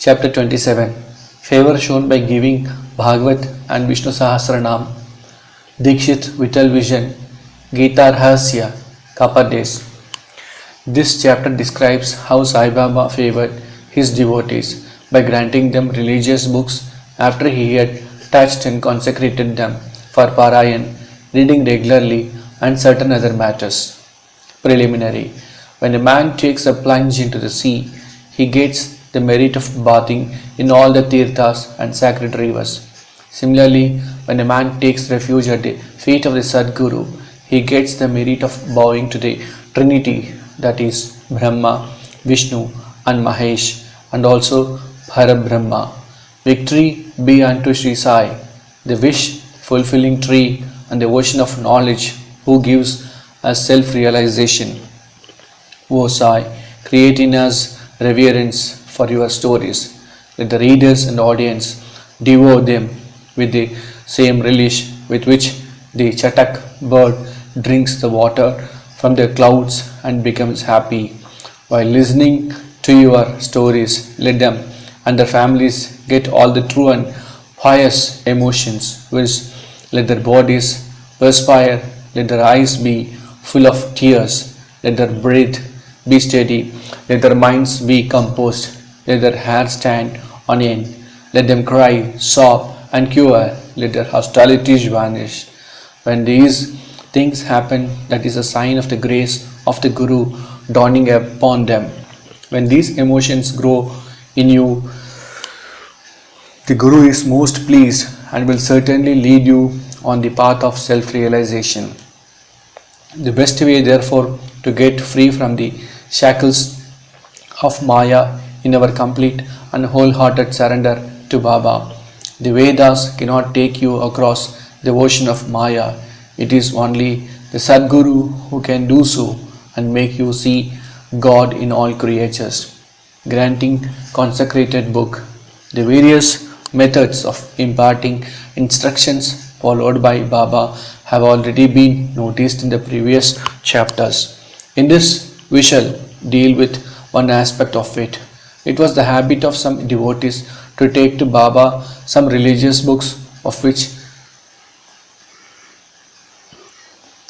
Chapter 27. Favor shown by giving Bhagavat and Vishnu Sahasranam. Dikshit Vital Vision, Gita Rahasya, Kapades. This chapter describes how Sai Baba favored his devotees by granting them religious books after he had touched and consecrated them for Parayan, reading regularly, and certain other matters. Preliminary. When a man takes a plunge into the sea, he gets the merit of bathing in all the tirthas and sacred rivers. Similarly, when a man takes refuge at the feet of the Sadguru, he gets the merit of bowing to the Trinity, that is, Brahma, Vishnu, and Mahesh, and also Parabrahma. Victory be unto Sri Sai, the wish fulfilling tree and the ocean of knowledge, who gives us self realization. O Sai, create in us reverence for your stories. Let the readers and audience devour them with the same relish with which the chatak bird drinks the water from the clouds and becomes happy. While listening to your stories, let them and their families get all the true and pious emotions, which let their bodies perspire, let their eyes be full of tears, let their breath be steady, let their minds be composed, let their hair stand on end, let them cry, sob, and cure, let their hostilities vanish. When these things happen, that is a sign of the grace of the Guru dawning upon them. When these emotions grow in you, the Guru is most pleased and will certainly lead you on the path of self-realization. The best way, therefore, to get free from the shackles of Maya in our complete and wholehearted surrender to Baba. The Vedas cannot take you across the ocean of Maya. It is only the Sadguru who can do so and make you see God in all creatures. Granting consecrated book. The various methods of imparting instructions followed by Baba have already been noticed in the previous chapters. In this, we shall deal with one aspect of it. It was the habit of some devotees to take to Baba some religious books of which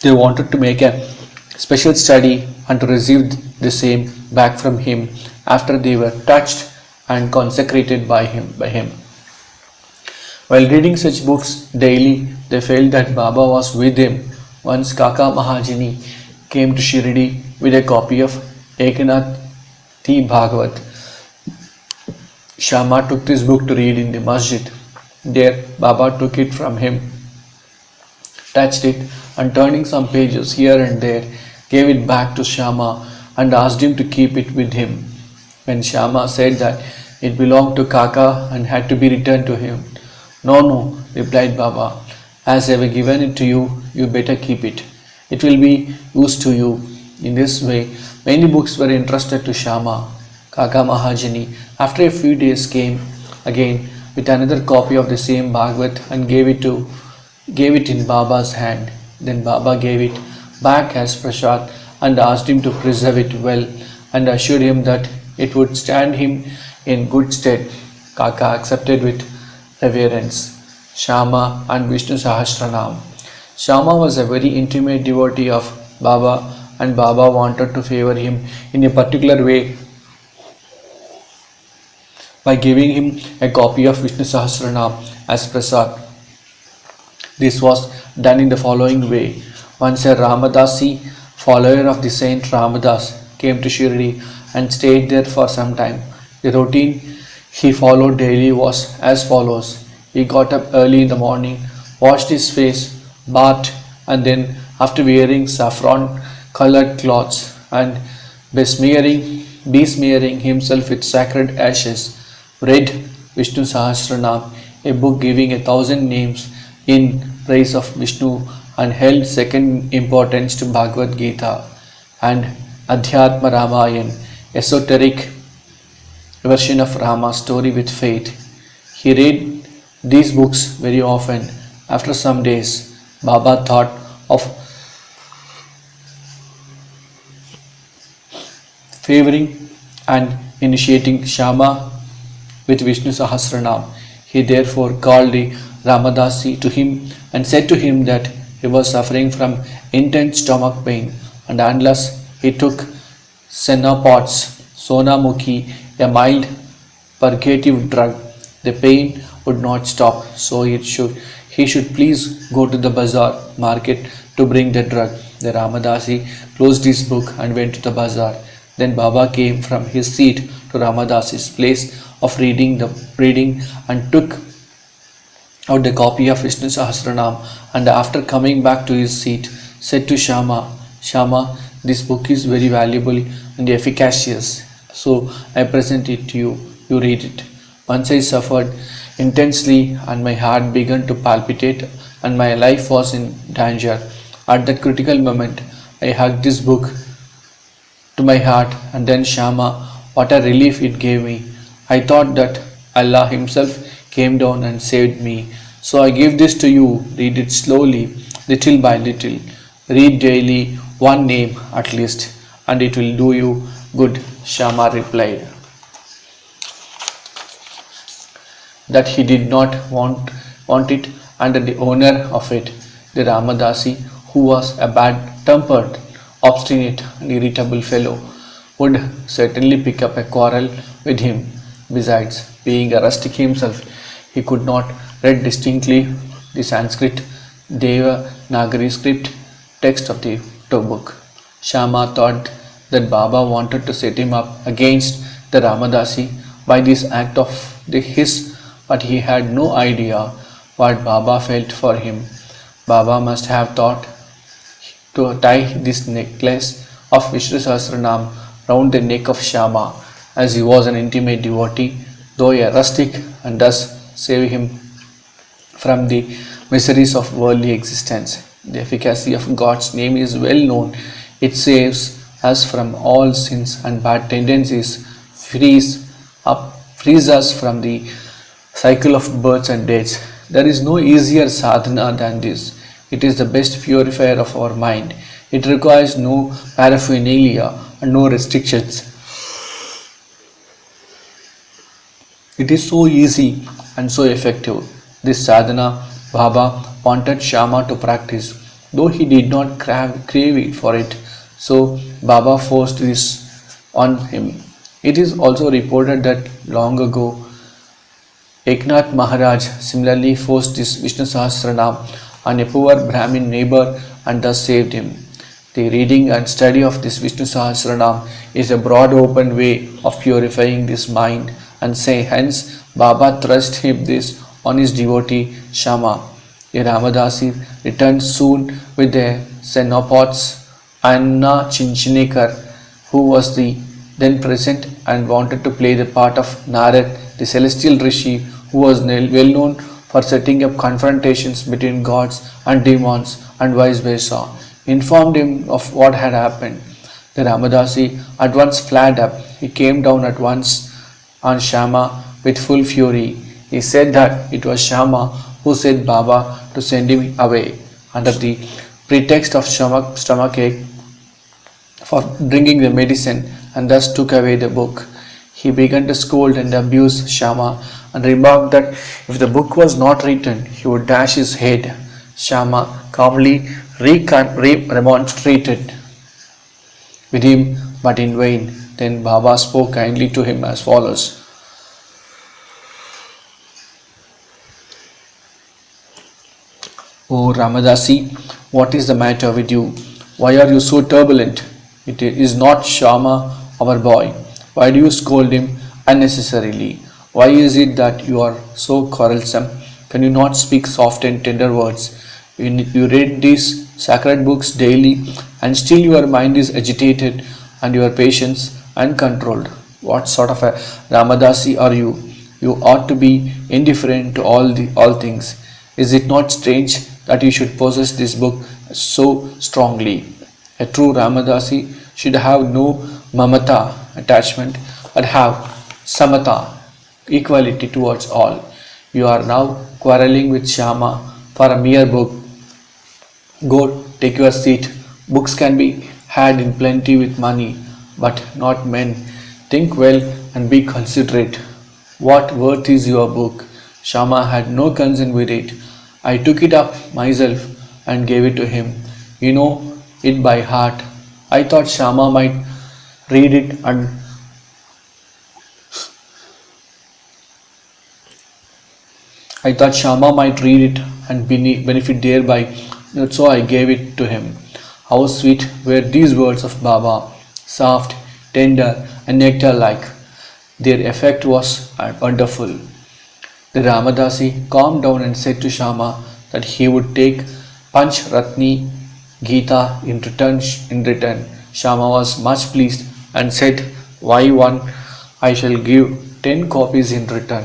they wanted to make a special study and to receive the same back from him after they were touched and consecrated by him. While reading such books daily, they felt that Baba was with them. Once Kaka Mahajani came to Shirdi with a copy of Ekanathi Bhagavat. Shama took this book to read in the masjid. There, Baba took it from him, touched it, and turning some pages here and there, gave it back to Shama and asked him to keep it with him. When Shama said that it belonged to Kaka and had to be returned to him, No, replied Baba. As I have given it to you, you better keep it. It will be used to you. In this way, many books were entrusted to Shama. Kaka Mahajani, after a few days, came again with another copy of the same Bhagavat and gave it in Baba's hand. Then Baba gave it back as prasad and asked him to preserve it well and assured him that it would stand him in good stead. Kaka accepted with reverence. Shama and Vishnu Sahasranam. Shama was a very intimate devotee of Baba and Baba wanted to favor him in a particular way by giving him a copy of Vishnu Sahasranam as prasad. This was done in the following way. Once a Ramadasi, follower of the saint Ramadas, came to Shirdi and stayed there for some time. The routine he followed daily was as follows. He got up early in the morning, washed his face, bathed, and then, after wearing saffron colored cloths and besmearing himself with sacred ashes, read Vishnu Sahasranam, a book giving 1,000 names in praise of Vishnu and held second importance to Bhagavad Gita and Adhyatma Ramayan, esoteric version of Rama's story with faith. He read these books very often. After some days, Baba thought of favoring and initiating Shama with Vishnu Sahasranam. He therefore called the Ramadasi to him and said to him that he was suffering from intense stomach pain, and unless he took Senapots, Sonamukhi, a mild purgative drug, the pain would not stop. So he should please go to the bazaar market to bring the drug. The Ramadasi closed his book and went to the bazaar. Then Baba came from his seat to Ramadasi's place of reading and took out the copy of Vishnu Sahasranam, and after coming back to his seat said to Shama, this book is very valuable and efficacious, so I present it to you. You read it. Once I suffered intensely and my heart began to palpitate and my life was in danger. At that critical moment, I hugged this book to my heart, and then Shama, what a relief it gave me. I thought that Allah Himself came down and saved me. So I give this to you. Read it slowly, little by little. Read daily one name at least, and it will do you good. Shama replied that he did not want it, and the owner of it, the Ramadasi, who was a bad-tempered, obstinate and irritable fellow, would certainly pick up a quarrel with him. Besides, being a rustic himself, he could not read distinctly the Sanskrit Devanagari script text of the book. Shama thought that Baba wanted to set him up against the Ramadasi by this act of his, but he had no idea what Baba felt for him. Baba must have thought to tie this necklace of Vishnu Sahasranam round the neck of Shama, as he was an intimate devotee, though a rustic, and thus save him from the miseries of worldly existence. The efficacy of God's name is well known. It saves us from all sins and bad tendencies, frees us from the cycle of births and deaths. There is no easier sadhana than this. It is the best purifier of our mind. It requires no paraphernalia and no restrictions. It is so easy and so effective. This sadhana Baba wanted Shama to practice, though he did not crave it for it. So Baba forced this on him. It is also reported that long ago Eknath Maharaj similarly forced this Vishnu Sahasranam on a poor Brahmin neighbor and thus saved him. The reading and study of this Vishnu Sahasranam is a broad open way of purifying this mind, and say hence Baba thrust him this on his devotee Shama. A Ramadasi returned soon with the Senapots Anna Chinchinekar, who was then present and wanted to play the part of Narad, the celestial rishi, who was well known for setting up confrontations between gods and demons and vice versa, informed him of what had happened. The Ramadasi at once flared up. He came down at once on Shama with full fury. He said that it was Shama who said Baba to send him away under the pretext of stomachache for drinking the medicine, and thus took away the book. He began to scold and abuse Shama and remarked that if the book was not written, he would dash his head. Shama calmly remonstrated with him, but in vain. Then Baba spoke kindly to him as follows. O Ramadasi, what is the matter with you? Why are you so turbulent? It is not Shama, our boy. Why do you scold him unnecessarily? Why is it that you are so quarrelsome? Can you not speak soft and tender words? You read these sacred books daily, and still your mind is agitated and your patience uncontrolled. What sort of a Ramadasi are you? You ought to be indifferent to all things. Is it not strange that you should possess this book so strongly? A true Ramadasi should have no mamata, attachment, but have samata, equality towards all. You are now quarreling with Shama for a mere book. Go, take your seat. Books can be had in plenty with money, but not men. Think well and be considerate. What worth is your book? Shama had no concern with it. I took it up myself and gave it to him. You know it by heart. I thought Shama might read it and benefit thereby, so I gave it to him. How sweet were these words of Baba, soft, tender, and nectar like. Their effect was wonderful. The Ramadasi calmed down and said to Shama that he would take Panch Ratni Gita in return. Shama was much pleased and said, "Why one? I shall give 10 copies in return."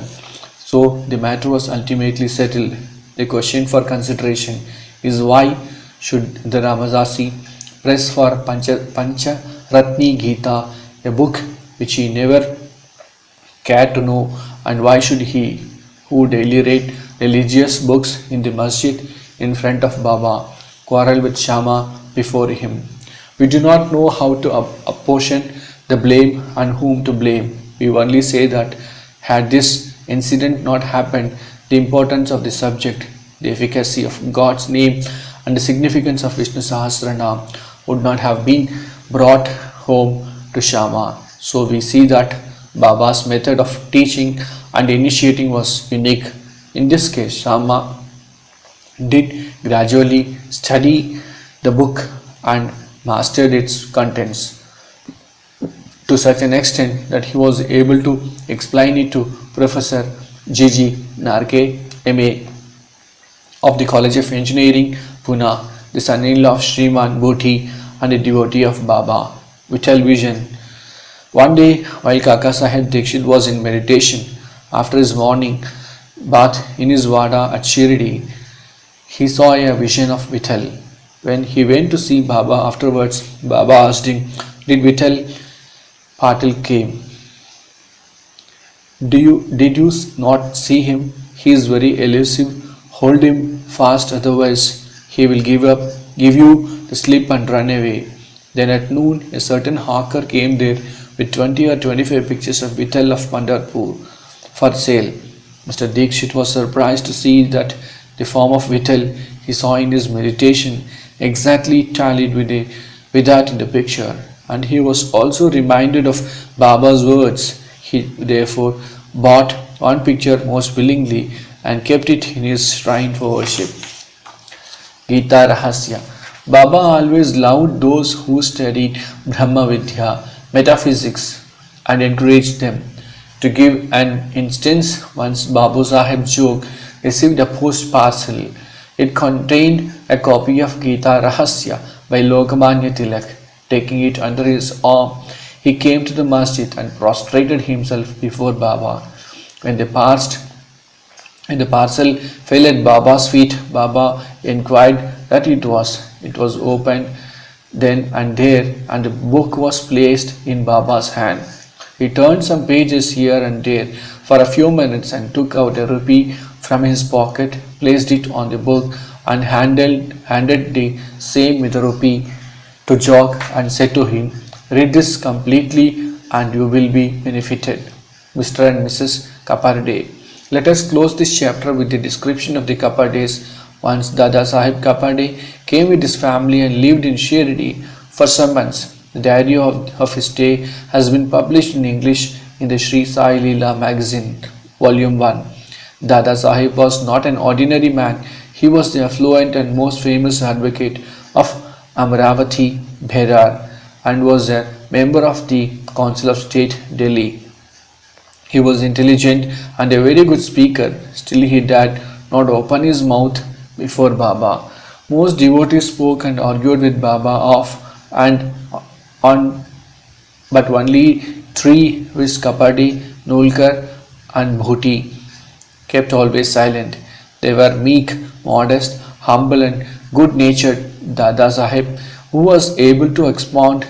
So the matter was ultimately settled. The question for consideration is why should the Ramadasi press for Pancha Ratni Gita, a book which he never cared to know, and why should he, who daily read religious books in the masjid in front of Baba, quarrel with Shama before him? We do not know how to apportion the blame and whom to blame. We only say that had this incident not happened, the importance of the subject, the efficacy of God's name, and the significance of Vishnu Sahasranam would not have been brought home to Shama. So we see that Baba's method of teaching and initiating was unique. In this case, Shama did gradually study the book and mastered its contents to such an extent that he was able to explain it to Professor G.G. Narke, M.A. of the College of Engineering, Pune, the son-in-law of Sriman Bhoti and a devotee of Baba, Vital Vision. One day, while Kaka Sahib Dikshit was in meditation after his morning bath in his vada at Shirdi, he saw a vision of Vital. When he went to see Baba afterwards, Baba asked him, "Did Vital Patil came? Did you not see him? He is very elusive. Hold him fast, otherwise he will give you the slip and run away." Then at noon, a certain hawker came there with 20 or 25 pictures of Vital of Pandharpur for sale. Mr. Dikshit was surprised to see that the form of Vital he saw in his meditation exactly tallied with that in the picture, and he was also reminded of Baba's words. He therefore bought one picture most willingly and kept it in his shrine for worship. Gita Rahasya. Baba always loved those who studied Brahma Vidya, metaphysics, and encouraged them. To give an instance, once Babu Sahib Jog received a post parcel. It contained a copy of Gita Rahasya by Lokmanya Tilak. Taking it under his arm, he came to the masjid and prostrated himself before Baba. When the parcel fell at Baba's feet, Baba inquired that it was. It was opened then and there, and the book was placed in Baba's hand. He turned some pages here and there for a few minutes and took out a rupee from his pocket, placed it on the book, and handed the same with a rupee to Jog and said to him, "Read this completely and you will be benefited." Mr. and Mrs. Kaparde. Let us close this chapter with the description of the Kapardes. Once Dada Sahib Kaparde came with his family and lived in Shirdi for some months. The diary of his stay has been published in English in the Sri Sai Leela magazine, Volume 1. Dada Sahib was not an ordinary man. He was the affluent and most famous advocate of Amravati, Bherar, and was a member of the Council of State, Delhi. He was intelligent and a very good speaker. Still, he dared not open his mouth before Baba. Most devotees spoke and argued with Baba off and on, but only three, viz. Kapadi, Nolkar, and Bhoti, kept always silent. They were meek, modest, humble, and good natured. Dada Sahib, who was able to expound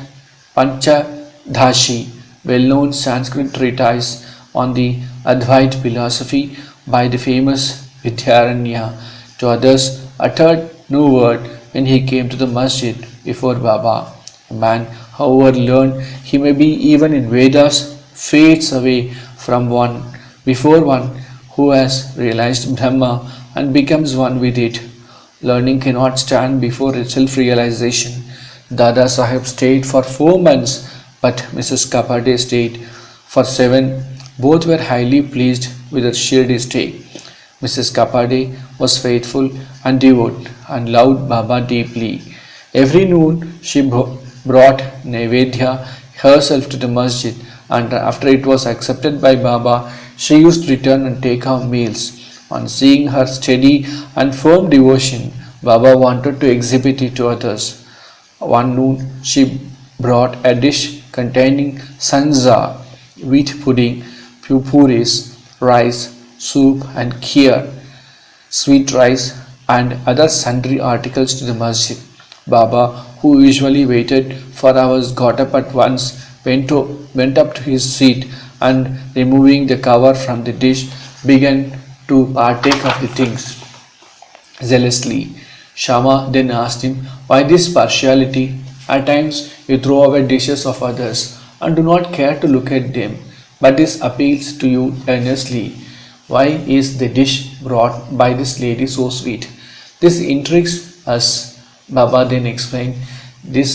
Panchadashi, well known Sanskrit treatise on the Advaita philosophy by the famous Vidyaranya, to others, uttered no word when he came to the masjid before Baba. A man, however learned he may be even in Vedas, fades away from before one who has realized Brahma and becomes one with it. Learning cannot stand before self realization. Dada Sahib stayed for 4 months, but Mrs. Kapade stayed for 7. Both were highly pleased with her Shirdi stay. Mrs. Kapade was faithful and devout and loved Baba deeply. Every noon she brought Naivedya herself to the masjid, and after it was accepted by Baba, she used to return and take her meals. On seeing her steady and firm devotion, Baba wanted to exhibit it to others. One noon she brought a dish containing sanza, wheat pudding, puris, rice, soup and kheer, sweet rice and other sundry articles to the masjid. Baba, who usually waited for hours, got up at once, went up to his seat and removing the cover from the dish began to partake of the things zealously. Shama then asked him, "Why this partiality? At times you throw away dishes of others and do not care to look at them, but this appeals to you earnestly. Why is the dish brought by this lady so sweet? This intrigues us." Baba then explained, "This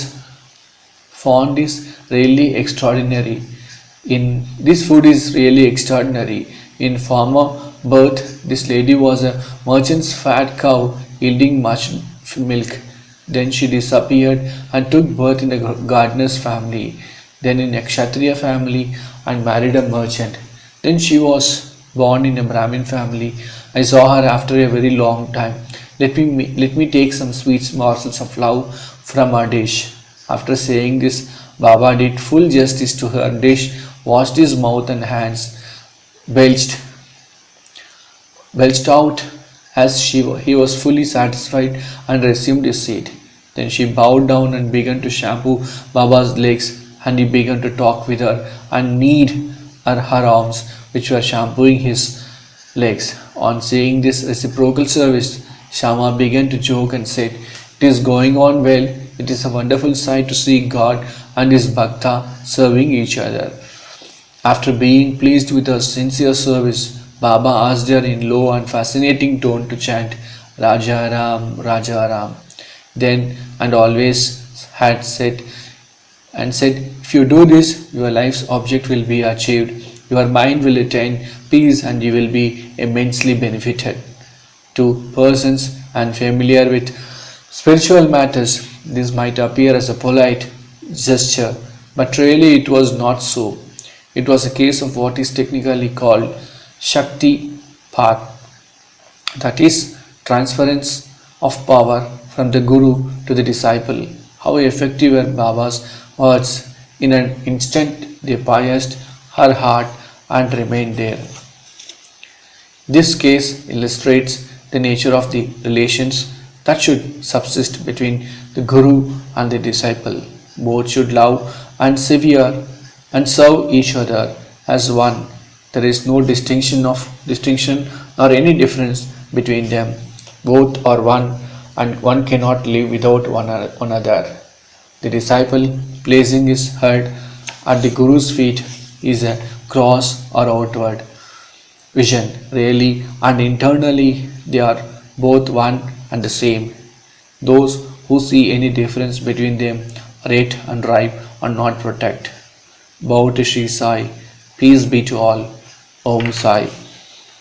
fond is really extraordinary. This food is really extraordinary. In former birth, this lady was a merchant's fat cow yielding much milk. Then she disappeared and took birth in a gardener's family, then in a Kshatriya family and married a merchant. Then she was born in a Brahmin family. I saw her after a very long time. Let me take some sweet morsels of love from her dish." After saying this, Baba did full justice to her dish, washed his mouth and hands, belched out as he was fully satisfied and resumed his seat. Then she bowed down and began to shampoo Baba's legs, and he began to talk with her and knead her arms, which were shampooing his legs. On seeing this reciprocal service, Shama began to joke and said, "It is going on well. It is a wonderful sight to see God and his Bhakta serving each other." After being pleased with her sincere service, Baba asked her in low and fascinating tone to chant Raja Ram, Raja Ram. Then and always had said, "If you do this, your life's object will be achieved, your mind will attain peace and you will be immensely benefited." To persons unfamiliar with spiritual matters, this might appear as a polite gesture, but really it was not so. It was a case of what is technically called Shakti Path, that is, transference of power from the Guru to the disciple. How effective were Baba's words! In an instant they pierced her heart and remained there. This case illustrates the nature of the relations that should subsist between the Guru and the disciple. Both should love and serve each other as one. There is no distinction or any difference between them. Both are one, and one cannot live without one another. The disciple placing his head at the Guru's feet is a cross or outward vision. Really and internally they are both one and the same. Those who see any difference between them are yet unripe and not protect. Bow to Sri Sai. Peace be to all. Om Sai.